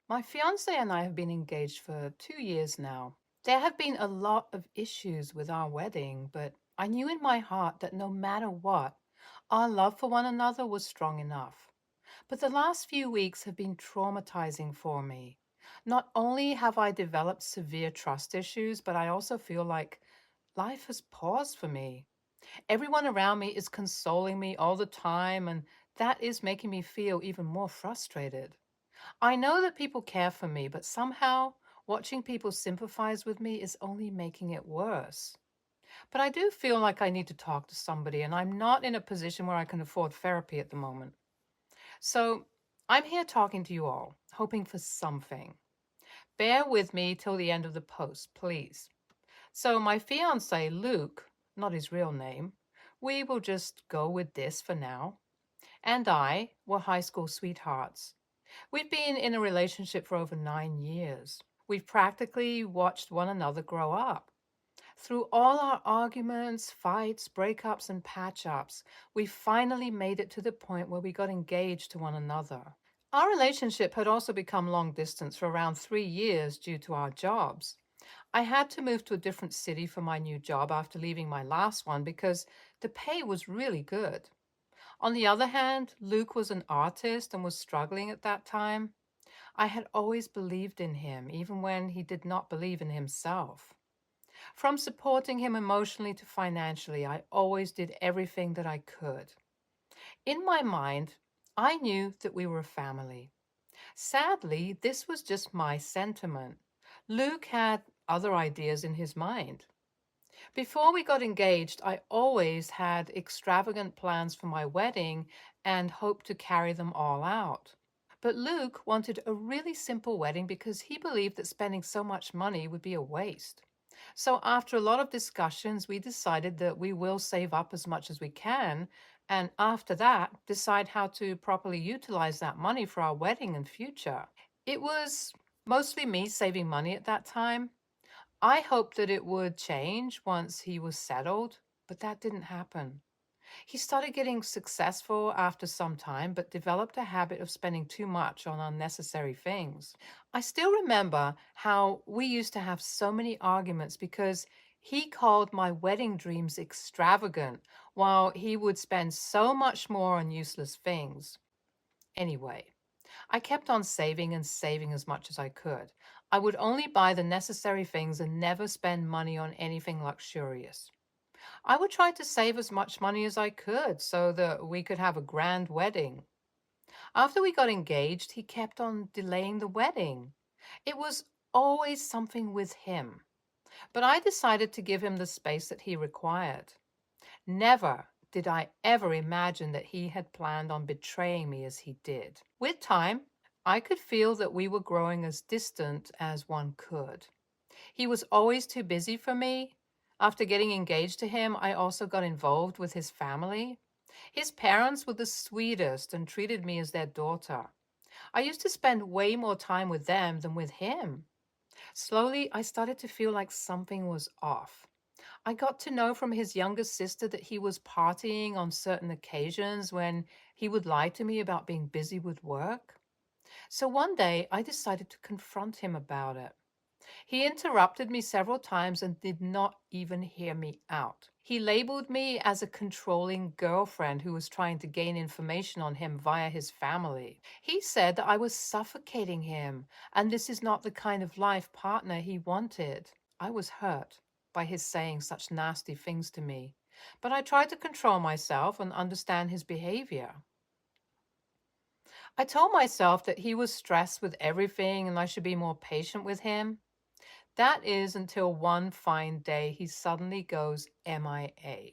My fiance and I have been engaged for 2 years now. There have been a lot of issues with our wedding, but I knew in my heart that no matter what, our love for one another was strong enough. But the last few weeks have been traumatizing for me. Not only have I developed severe trust issues, but I also feel like life has paused for me. Everyone around me is consoling me all the time, and that is making me feel even more frustrated. I know that people care for me, but somehow watching people sympathize with me is only making it worse. But I do feel like I need to talk to somebody, and I'm not in a position where I can afford therapy at the moment. So I'm here talking to you all, hoping for something. Bear with me till the end of the post, please. So, my fiance, Luke, not his real name, we will just go with this for now, and I were high school sweethearts. We've been in a relationship for over 9 years. We've practically watched one another grow up. Through all our arguments, fights, breakups, and patch ups, we finally made it to the point where we got engaged to one another. Our relationship had also become long distance for around 3 years due to our jobs. I had to move to a different city for my new job after leaving my last one because the pay was really good. On the other hand, Luke was an artist and was struggling at that time. I had always believed in him, even when he did not believe in himself. From supporting him emotionally to financially, I always did everything that I could. In my mind, I knew that we were a family. Sadly, this was just my sentiment. Luke had other ideas in his mind. Before we got engaged, I always had extravagant plans for my wedding and hoped to carry them all out. But Luke wanted a really simple wedding because he believed that spending so much money would be a waste. So, after a lot of discussions, we decided that we will save up as much as we can, and after that, decide how to properly utilize that money for our wedding and future. It was mostly me saving money at that time. I hoped that it would change once he was settled, but that didn't happen. He started getting successful after some time, but developed a habit of spending too much on unnecessary things. I still remember how we used to have so many arguments because he called my wedding dreams extravagant, while he would spend so much more on useless things. Anyway, I kept on saving and saving as much as I could. I would only buy the necessary things and never spend money on anything luxurious. I would try to save as much money as I could so that we could have a grand wedding. After we got engaged, he kept on delaying the wedding. It was always something with him, but I decided to give him the space that he required. Never did I ever imagine that he had planned on betraying me as he did. With time, I could feel that we were growing as distant as one could. He was always too busy for me. After getting engaged to him, I also got involved with his family. His parents were the sweetest and treated me as their daughter. I used to spend way more time with them than with him. Slowly, I started to feel like something was off. I got to know from his younger sister that he was partying on certain occasions when he would lie to me about being busy with work. So one day, I decided to confront him about it. He interrupted me several times and did not even hear me out. He labeled me as a controlling girlfriend who was trying to gain information on him via his family. He said that I was suffocating him, and this is not the kind of life partner he wanted. I was hurt by his saying such nasty things to me, but I tried to control myself and understand his behavior. I told myself that he was stressed with everything and I should be more patient with him. That is until one fine day he suddenly goes MIA.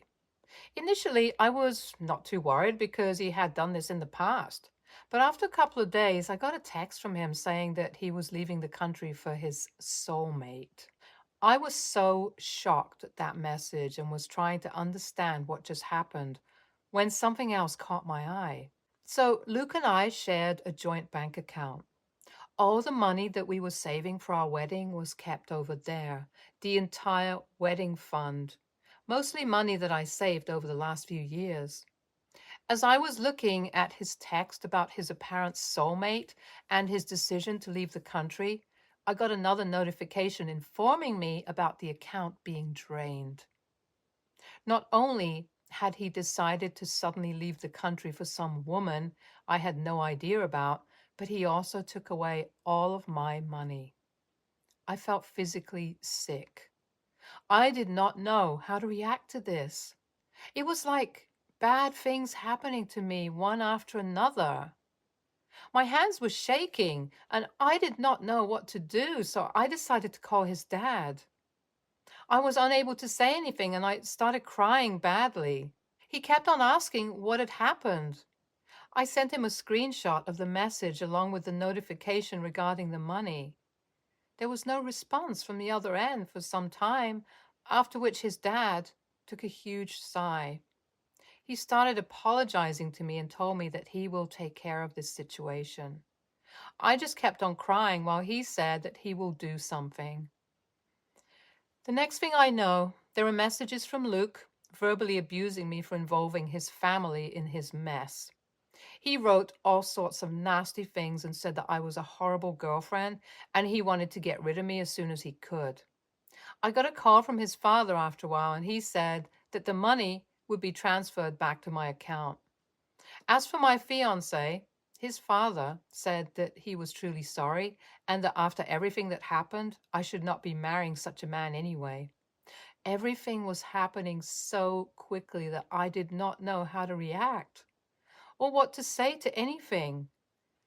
Initially, I was not too worried because he had done this in the past. But after a couple of days, I got a text from him saying that he was leaving the country for his soulmate. I was so shocked at that message and was trying to understand what just happened when something else caught my eye. So Luke and I shared a joint bank account. All the money that we were saving for our wedding was kept over there, the entire wedding fund, mostly money that I saved over the last few years. As I was looking at his text about his apparent soulmate and his decision to leave the country, I got another notification informing me about the account being drained. Not only had he decided to suddenly leave the country for some woman I had no idea about, but he also took away all of my money. I felt physically sick. I did not know how to react to this. It was like bad things happening to me one after another. My hands were shaking and I did not know what to do, so I decided to call his dad. I was unable to say anything and I started crying badly. He kept on asking what had happened. I sent him a screenshot of the message along with the notification regarding the money. There was no response from the other end for some time, after which his dad took a huge sigh. He started apologizing to me and told me that he will take care of this situation. I just kept on crying while he said that he will do something. The next thing I know, there are messages from Luke verbally abusing me for involving his family in his mess. He wrote all sorts of nasty things and said that I was a horrible girlfriend and he wanted to get rid of me as soon as he could. I got a call from his father after a while and he said that the money would be transferred back to my account. As for my fiance, his father said that he was truly sorry and that after everything that happened, I should not be marrying such a man anyway. Everything was happening so quickly that I did not know how to react or what to say to anything.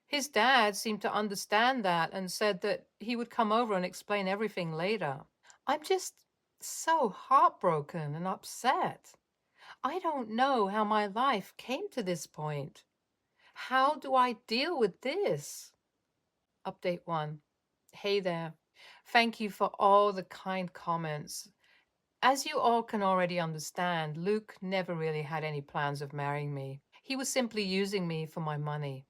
His dad seemed to understand that and said that he would come over and explain everything later. I'm just so heartbroken and upset. I don't know how my life came to this point. How do I deal with this? Update 1. Hey there. Thank you for all the kind comments. As you all can already understand, Luke never really had any plans of marrying me. He was simply using me for my money.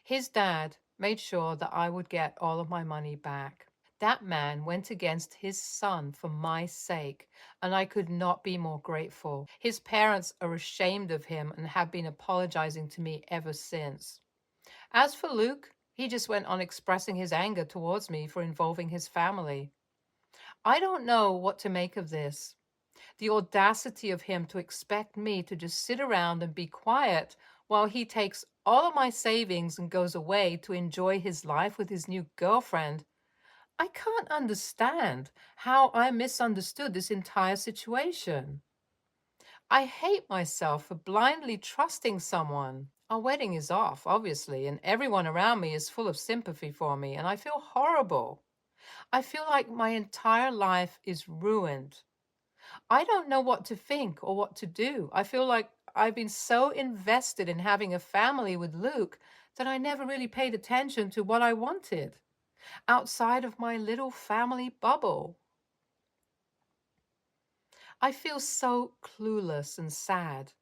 His dad made sure that I would get all of my money back. That man went against his son for my sake, and I could not be more grateful. His parents are ashamed of him and have been apologizing to me ever since. As for Luke, he just went on expressing his anger towards me for involving his family. I don't know what to make of this. The audacity of him to expect me to just sit around and be quiet while he takes all of my savings and goes away to enjoy his life with his new girlfriend. I can't understand how I misunderstood this entire situation. I hate myself for blindly trusting someone. Our wedding is off, obviously, and everyone around me is full of sympathy for me, and I feel horrible. I feel like my entire life is ruined. I don't know what to think or what to do. I feel like I've been so invested in having a family with Luke that I never really paid attention to what I wanted outside of my little family bubble. I feel so clueless and sad.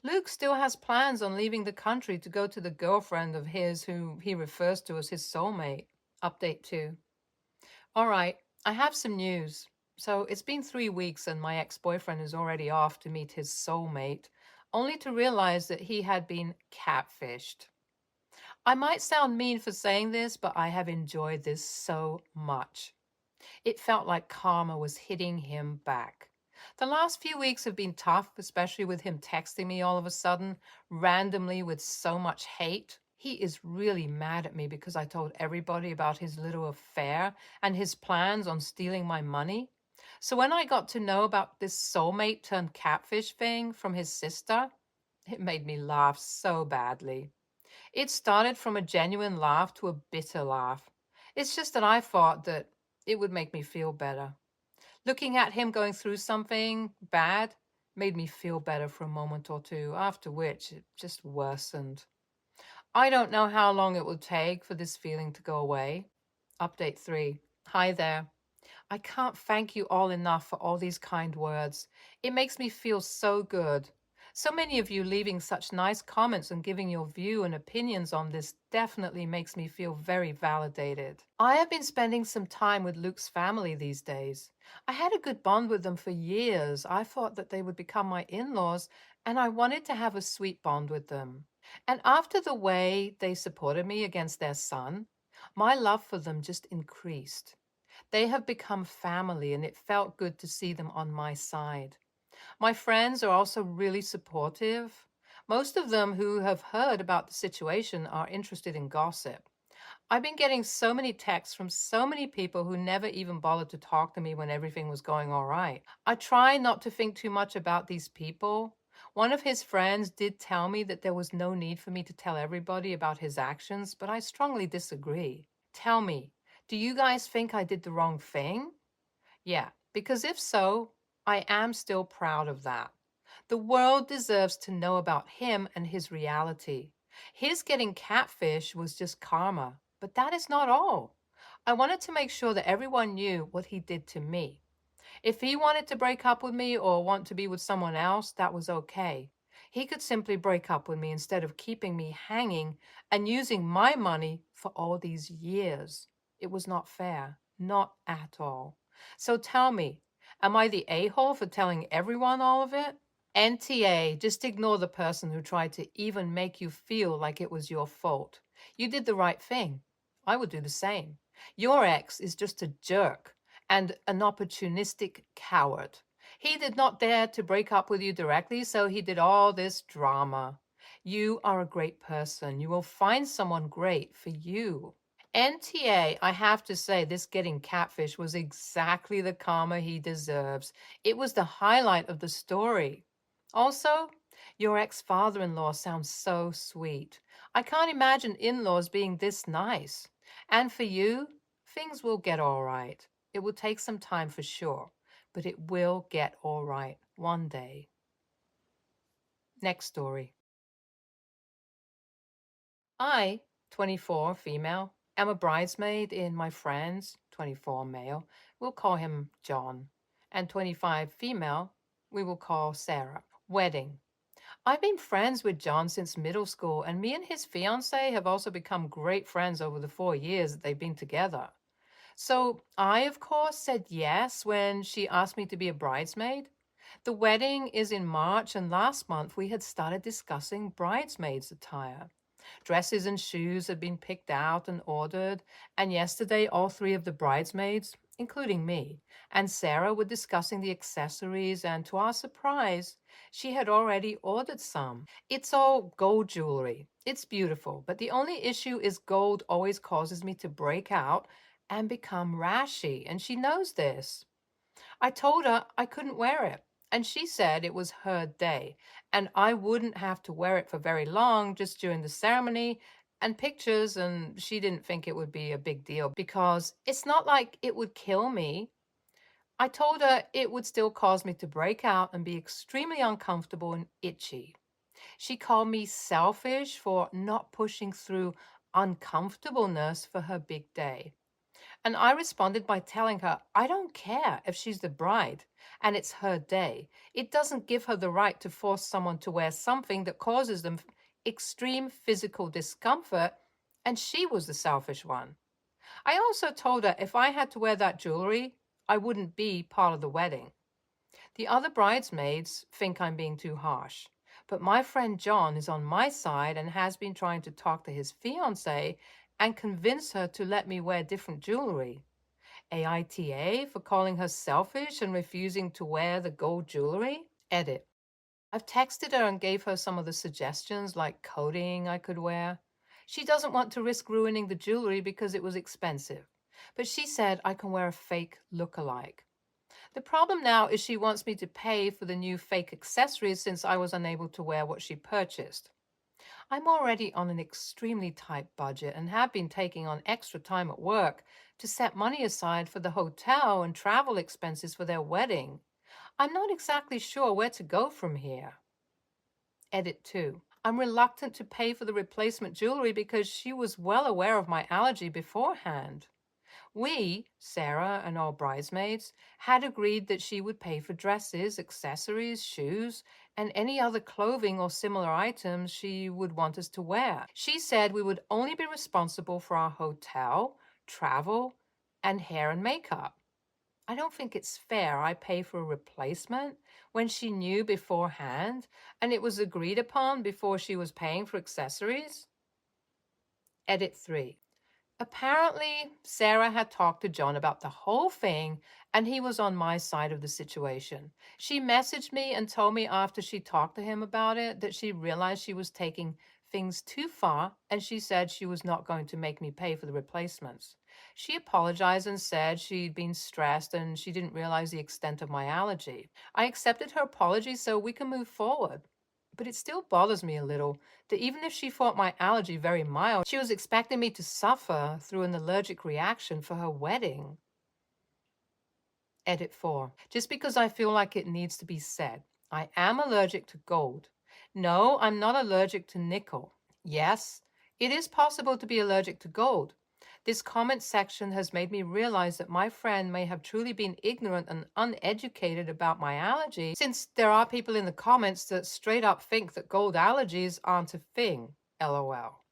Luke still has plans on leaving the country to go to the girlfriend of his who he refers to as his soulmate. Update 2. All right, I have some news. So it's been 3 weeks and my ex-boyfriend is already off to meet his soulmate, only to realize that he had been catfished. I might sound mean for saying this, but I have enjoyed this so much. It felt like karma was hitting him back. The last few weeks have been tough, especially with him texting me all of a sudden, randomly with so much hate. He is really mad at me because I told everybody about his little affair and his plans on stealing my money. So when I got to know about this soulmate turned catfish thing from his sister, it made me laugh so badly. It started from a genuine laugh to a bitter laugh. It's just that I thought that it would make me feel better. Looking at him going through something bad made me feel better for a moment or two, after which it just worsened. I don't know how long it will take for this feeling to go away. Update 3. Hi there. I can't thank you all enough for all these kind words. It makes me feel so good. So many of you leaving such nice comments and giving your view and opinions on this definitely makes me feel very validated. I have been spending some time with Luke's family these days. I had a good bond with them for years. I thought that they would become my in-laws, and I wanted to have a sweet bond with them. And after the way they supported me against their son, my love for them just increased. They have become family, and it felt good to see them on my side. My friends are also really supportive. Most of them who have heard about the situation are interested in gossip. I've been getting so many texts from so many people who never even bothered to talk to me when everything was going all right. I try not to think too much about these people. One of his friends did tell me that there was no need for me to tell everybody about his actions, but I strongly disagree. Tell me, do you guys think I did the wrong thing? Yeah, because if so, I am still proud of that. The world deserves to know about him and his reality. His getting catfish was just karma, but that is not all. I wanted to make sure that everyone knew what he did to me. If he wanted to break up with me or want to be with someone else, that was okay. He could simply break up with me instead of keeping me hanging and using my money for all these years. It was not fair, not at all. So tell me, am I the a-hole for telling everyone all of it? NTA, just ignore the person who tried to even make you feel like it was your fault. You did the right thing. I would do the same. Your ex is just a jerk and an opportunistic coward. He did not dare to break up with you directly, so he did all this drama. You are a great person. You will find someone great for you. NTA, I have to say, this getting catfish was exactly the karma he deserves. It was the highlight of the story. Also, your ex-father-in-law sounds so sweet. I can't imagine in-laws being this nice. And for you, things will get all right. It will take some time for sure, but it will get all right one day. Next story. I, 24, female, am a bridesmaid in my friend's, 24, male, we'll call him John, and 25, female, we will call Sarah, wedding. I've been friends with John since middle school, and me and his fiance have also become great friends over the 4 years that they've been together. So I, of course, said yes when she asked me to be a bridesmaid. The wedding is in March, and last month we had started discussing bridesmaids' attire. Dresses and shoes had been picked out and ordered, and yesterday all three of the bridesmaids, including me, and Sarah were discussing the accessories, and to our surprise, she had already ordered some. It's all gold jewelry. It's beautiful, but the only issue is gold always causes me to break out and become rashy, and she knows this. I told her I couldn't wear it, and she said it was her day, and I wouldn't have to wear it for very long, just during the ceremony and pictures, and she didn't think it would be a big deal because it's not like it would kill me. I told her it would still cause me to break out and be extremely uncomfortable and itchy. She called me selfish for not pushing through uncomfortableness for her big day. And I responded by telling her, I don't care if she's the bride and it's her day. It doesn't give her the right to force someone to wear something that causes them extreme physical discomfort, and she was the selfish one. I also told her if I had to wear that jewelry, I wouldn't be part of the wedding. The other bridesmaids think I'm being too harsh, but my friend John is on my side and has been trying to talk to his fiancée and convince her to let me wear different jewelry. AITA for calling her selfish and refusing to wear the gold jewelry? Edit. I've texted her and gave her some of the suggestions like coating I could wear. She doesn't want to risk ruining the jewelry because it was expensive, but she said I can wear a fake look-alike. The problem now is she wants me to pay for the new fake accessories since I was unable to wear what she purchased. I'm already on an extremely tight budget and have been taking on extra time at work to set money aside for the hotel and travel expenses for their wedding. I'm not exactly sure where to go from here. Edit 2. I'm reluctant to pay for the replacement jewelry because she was well aware of my allergy beforehand. We, Sarah and all bridesmaids, had agreed that she would pay for dresses, accessories, shoes, and any other clothing or similar items she would want us to wear. She said we would only be responsible for our hotel, travel, and hair and makeup. I don't think it's fair I pay for a replacement when she knew beforehand and it was agreed upon before she was paying for accessories. Edit 3. Apparently, Sarah had talked to John about the whole thing, and he was on my side of the situation. She messaged me and told me after she talked to him about it that she realized she was taking things too far, and she said she was not going to make me pay for the replacements. She apologized and said she'd been stressed and she didn't realize the extent of my allergy. I accepted her apology so we can move forward. But it still bothers me a little that even if she thought my allergy very mild, she was expecting me to suffer through an allergic reaction for her wedding. Edit 4. Just because I feel like it needs to be said, I am allergic to gold. No, I'm not allergic to nickel. Yes, it is possible to be allergic to gold. This comment section has made me realize that my friend may have truly been ignorant and uneducated about my allergy, since there are people in the comments that straight up think that gold allergies aren't a thing. LOL.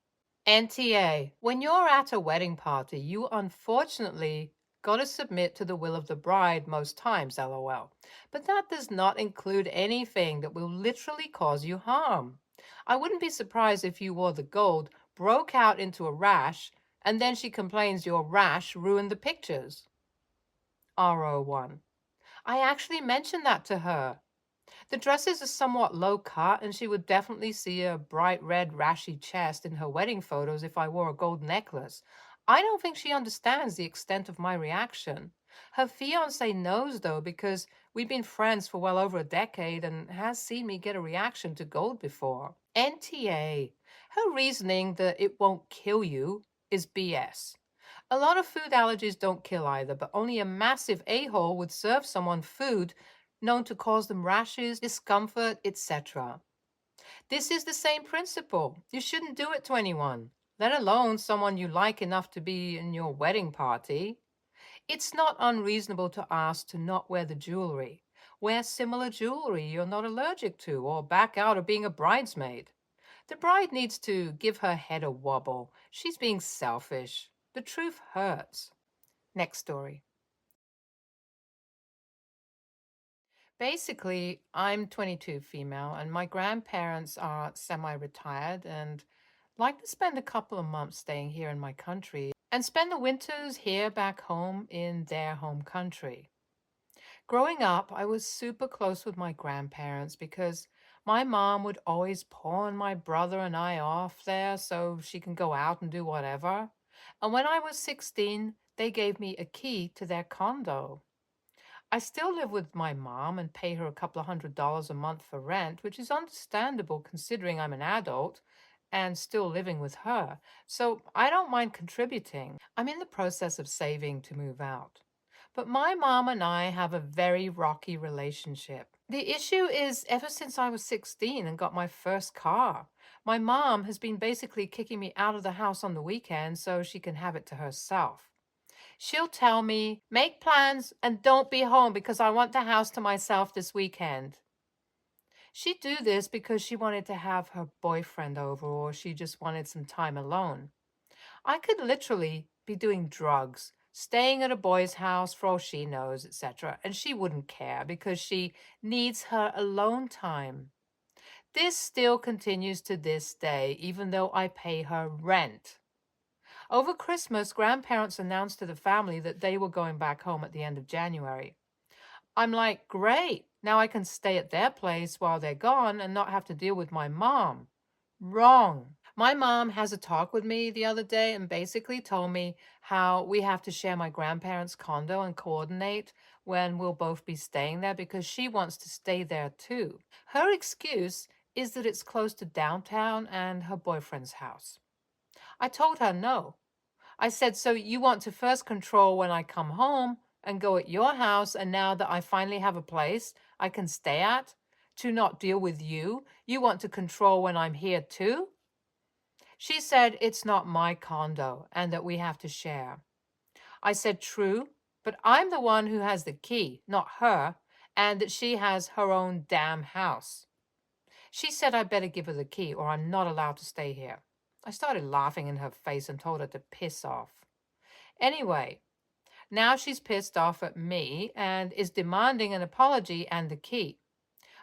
NTA. When you're at a wedding party, you unfortunately gotta submit to the will of the bride most times, LOL. But that does not include anything that will literally cause you harm. I wouldn't be surprised if you wore the gold, broke out into a rash, and then she complains your rash ruined the pictures. RO1. I actually mentioned that to her. The dresses are somewhat low cut, and she would definitely see a bright red rashy chest in her wedding photos if I wore a gold necklace. I don't think she understands the extent of my reaction. Her fiance knows, though, because we've been friends for well over a decade and has seen me get a reaction to gold before. NTA. Her reasoning that it won't kill you is BS. A lot of food allergies don't kill either, but only a massive a-hole would serve someone food known to cause them rashes, discomfort, etc. This is the same principle. You shouldn't do it to anyone, let alone someone you like enough to be in your wedding party. It's not unreasonable to ask to not wear the jewelry. Wear similar jewelry you're not allergic to, or back out of being a bridesmaid. The bride needs to give her head a wobble. She's being selfish. The truth hurts. Next story. Basically, I'm 22 female, and my grandparents are semi-retired and like to spend a couple of months staying here in my country and spend the winters here back home in their home country. Growing up, I was super close with my grandparents because my mom would always pawn my brother and I off there so she can go out and do whatever. And when I was 16, they gave me a key to their condo. I still live with my mom and pay her a couple of $100s a month for rent, which is understandable considering I'm an adult and still living with her. So I don't mind contributing. I'm in the process of saving to move out. But my mom and I have a very rocky relationship. The issue is ever since I was 16 and got my first car, my mom has been basically kicking me out of the house on the weekend so she can have it to herself. She'll tell me, make plans and don't be home because I want the house to myself this weekend. She'd do this because she wanted to have her boyfriend over or she just wanted some time alone. I could literally be doing drugs, staying at a boy's house for all she knows, etc., and she wouldn't care because she needs her alone time. This still continues to this day, even though I pay her rent. Over Christmas, grandparents announced to the family that they were going back home at the end of January. I'm like, great, now I can stay at their place while they're gone and not have to deal with my mom. Wrong. My mom has a talk with me the other day and basically told me how we have to share my grandparents' condo and coordinate when we'll both be staying there because she wants to stay there too. Her excuse is that it's close to downtown and her boyfriend's house. I told her no. I said, so you want to first control when I come home and go at your house, and now that I finally have a place I can stay at to not deal with you, you want to control when I'm here too? She said it's not my condo and that we have to share. I said, true, but I'm the one who has the key, not her, and that she has her own damn house. She said I better give her the key or I'm not allowed to stay here. I started laughing in her face and told her to piss off. Anyway, now she's pissed off at me and is demanding an apology and the key.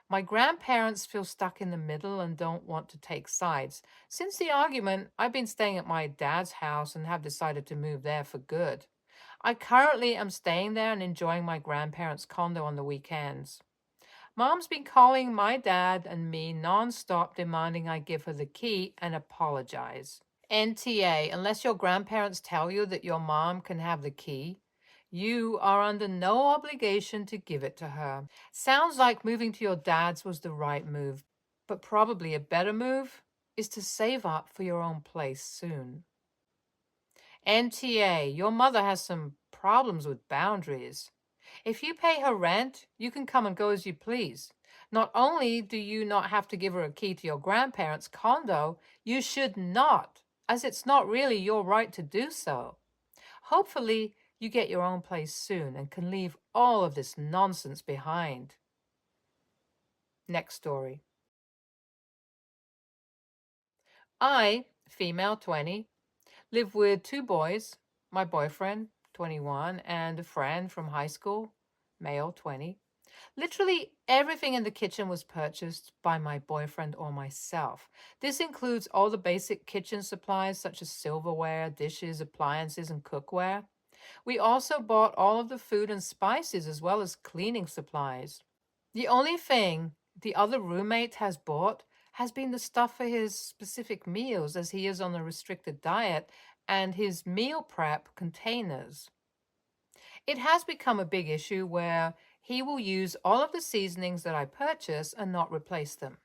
My grandparents feel stuck in the middle and don't want to take sides. Since the argument, I've been staying at my dad's house and have decided to move there for good. I currently am staying there and enjoying my grandparents' condo on the weekends. Mom's been calling my dad and me nonstop, demanding I give her the key and apologize. NTA, unless your grandparents tell you that your mom can have the key, you are under no obligation to give it to her. Sounds like moving to your dad's was the right move, but probably a better move is to save up for your own place soon. NTA, your mother has some problems with boundaries. If you pay her rent, you can come and go as you please. Not only do you not have to give her a key to your grandparents' condo, you should not, as it's not really your right to do so. Hopefully, you get your own place soon and can leave all of this nonsense behind. Next story. I, female 20, live with two boys, my boyfriend, 21, and a friend from high school, male 20. Literally everything in the kitchen was purchased by my boyfriend or myself. This includes all the basic kitchen supplies such as silverware, dishes, appliances, and cookware. We also bought all of the food and spices as well as cleaning supplies. The only thing the other roommate has bought has been the stuff for his specific meals as he is on a restricted diet and his meal prep containers. It has become a big issue where he will use all of the seasonings that I purchase and not replace them.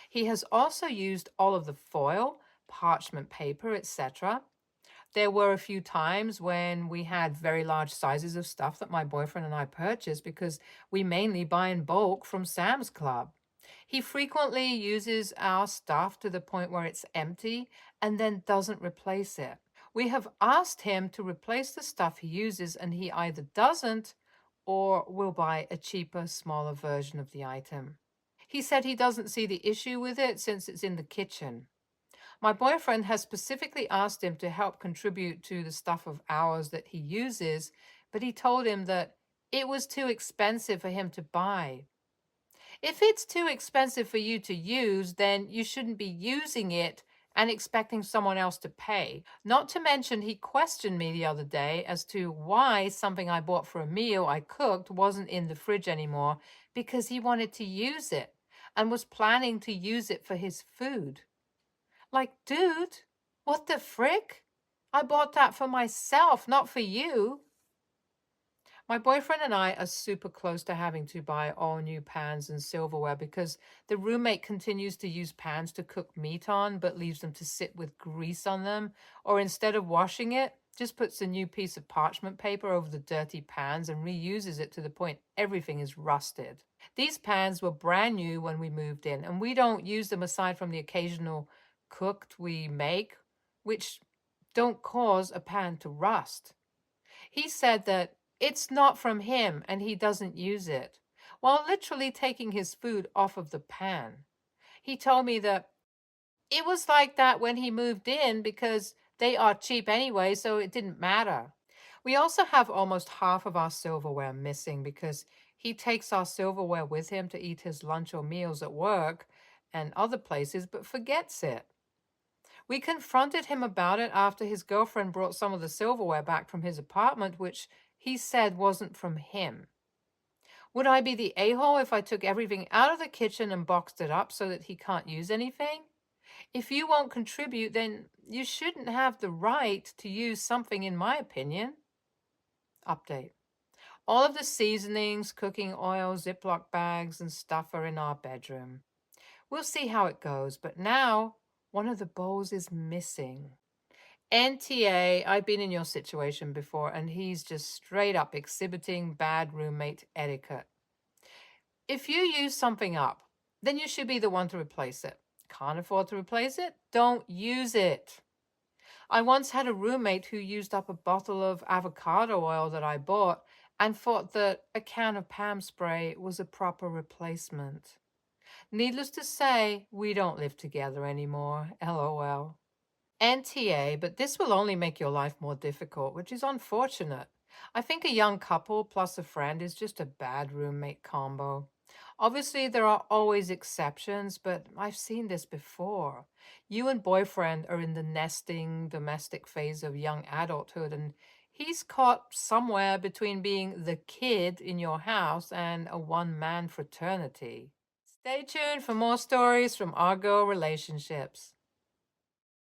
He has also used all of the foil, parchment paper, etc. There were a few times when we had very large sizes of stuff that my boyfriend and I purchased because we mainly buy in bulk from Sam's Club. He frequently uses our stuff to the point where it's empty and then doesn't replace it. We have asked him to replace the stuff he uses and he either doesn't or will buy a cheaper, smaller version of the item. He said he doesn't see the issue with it since it's in the kitchen. My boyfriend has specifically asked him to help contribute to the stuff of ours that he uses, but he told him that it was too expensive for him to buy. If it's too expensive for you to use, then you shouldn't be using it and expecting someone else to pay. Not to mention, he questioned me the other day as to why something I bought for a meal I cooked wasn't in the fridge anymore because he wanted to use it and was planning to use it for his food. Like, dude, what the frick? I bought that for myself, not for you. My boyfriend and I are super close to having to buy all new pans and silverware because the roommate continues to use pans to cook meat on but leaves them to sit with grease on them, or instead of washing it, just puts a new piece of parchment paper over the dirty pans and reuses it to the point everything is rusted. These pans were brand new when we moved in, and we don't use them aside from the occasional cooked we make, which don't cause a pan to rust. He said that it's not from him and he doesn't use it, while literally taking his food off of the pan. He told me that it was like that when he moved in because they are cheap anyway, so it didn't matter. We also have almost half of our silverware missing because he takes our silverware with him to eat his lunch or meals at work and other places, but forgets it. We confronted him about it after his girlfriend brought some of the silverware back from his apartment, which he said wasn't from him. Would I be the a-hole if I took everything out of the kitchen and boxed it up so that he can't use anything? If you won't contribute, then you shouldn't have the right to use something, in my opinion. Update. All of the seasonings, cooking oil, Ziploc bags, and stuff are in our bedroom. We'll see how it goes, but now one of the bowls is missing. NTA, I've been in your situation before, and he's just straight up exhibiting bad roommate etiquette. If you use something up, then you should be the one to replace it. Can't afford to replace it? Don't use it. I once had a roommate who used up a bottle of avocado oil that I bought and thought that a can of Pam spray was a proper replacement. Needless to say, we don't live together anymore. LOL. NTA, but this will only make your life more difficult, which is unfortunate. I think a young couple plus a friend is just a bad roommate combo. Obviously, there are always exceptions, but I've seen this before. You and boyfriend are in the nesting, domestic phase of young adulthood, and he's caught somewhere between being the kid in your house and a one-man fraternity. Stay tuned for more stories from our girl relationships.